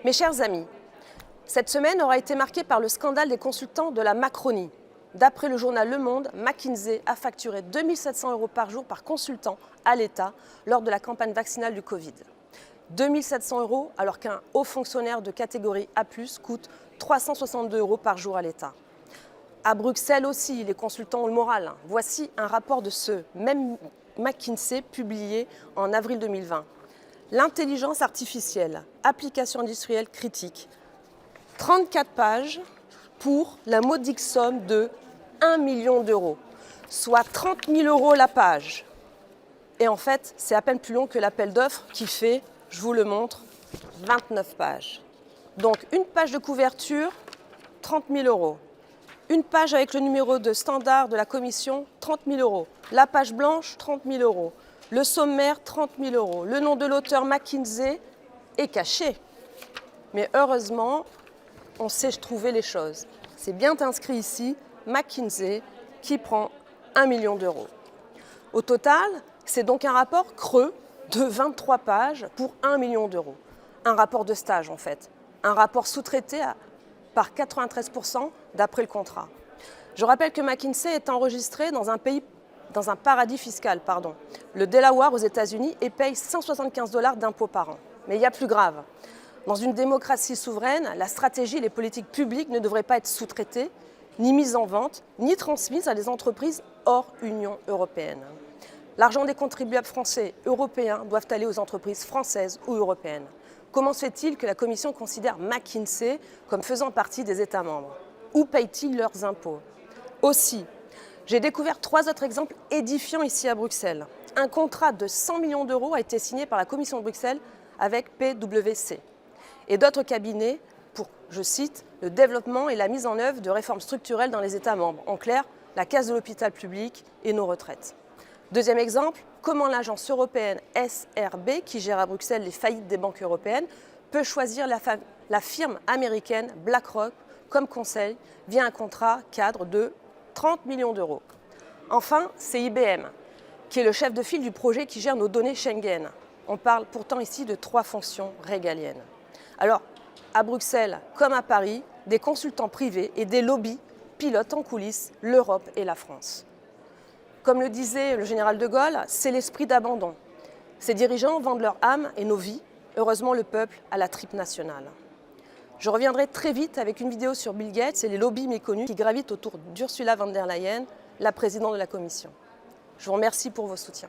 Mes chers amis, cette semaine aura été marquée par le scandale des consultants de la Macronie. D'après le journal Le Monde, McKinsey a facturé 2 700 € par jour par consultant à l'État lors de la campagne vaccinale du Covid. 2 700 € alors qu'un haut fonctionnaire de catégorie A+, coûte 362 € par jour à l'État. À Bruxelles aussi, les consultants ont le moral. Voici un rapport de ce même McKinsey publié en avril 2020. L'intelligence artificielle, application industrielle critique. 34 pages pour la modique somme de 1 million d'euros, soit 30 000 € la page. Et en fait, c'est à peine plus long que l'appel d'offres qui fait, je vous le montre, 29 pages. Donc une page de couverture, 30 000 €. Une page avec le numéro de standard de la commission, 30 000 €. La page blanche, 30 000 €. Le sommaire, 30 000 €. Le nom de l'auteur McKinsey est caché. Mais heureusement, on sait trouver les choses. C'est bien inscrit ici, McKinsey, qui prend 1 million d'euros. Au total, c'est donc un rapport creux de 23 pages pour 1 million d'euros. Un rapport de stage en fait. Un rapport sous-traité par 93% d'après le contrat. Je rappelle que McKinsey est enregistré dans un paradis fiscal, le Delaware aux États-Unis, et paye 175 $ d'impôts par an. Mais il y a plus grave. Dans une démocratie souveraine, la stratégie et les politiques publiques ne devraient pas être sous-traitées, ni mises en vente, ni transmises à des entreprises hors Union européenne. L'argent des contribuables français et européens doivent aller aux entreprises françaises ou européennes. Comment se fait-il que la Commission considère McKinsey comme faisant partie des États membres? Où payent-ils leurs impôts? Aussi, j'ai découvert 3 autres exemples édifiants ici à Bruxelles. Un contrat de 100 millions d'euros a été signé par la Commission de Bruxelles avec PwC et d'autres cabinets pour, je cite, le développement et la mise en œuvre de réformes structurelles dans les États membres. En clair, la caisse de l'hôpital public et nos retraites. Deuxième exemple, comment l'agence européenne SRB, qui gère à Bruxelles les faillites des banques européennes, peut choisir la firme américaine BlackRock comme conseil via un contrat cadre de 30 millions d'euros. Enfin, c'est IBM, qui est le chef de file du projet qui gère nos données Schengen. On parle pourtant ici de 3 fonctions régaliennes. Alors, à Bruxelles comme à Paris, des consultants privés et des lobbies pilotent en coulisses l'Europe et la France. Comme le disait le général de Gaulle, c'est l'esprit d'abandon. Ces dirigeants vendent leur âme et nos vies. Heureusement, le peuple a la tripe nationale. Je reviendrai très vite avec une vidéo sur Bill Gates et les lobbies méconnus qui gravitent autour d'Ursula von der Leyen, la présidente de la Commission. Je vous remercie pour vos soutiens.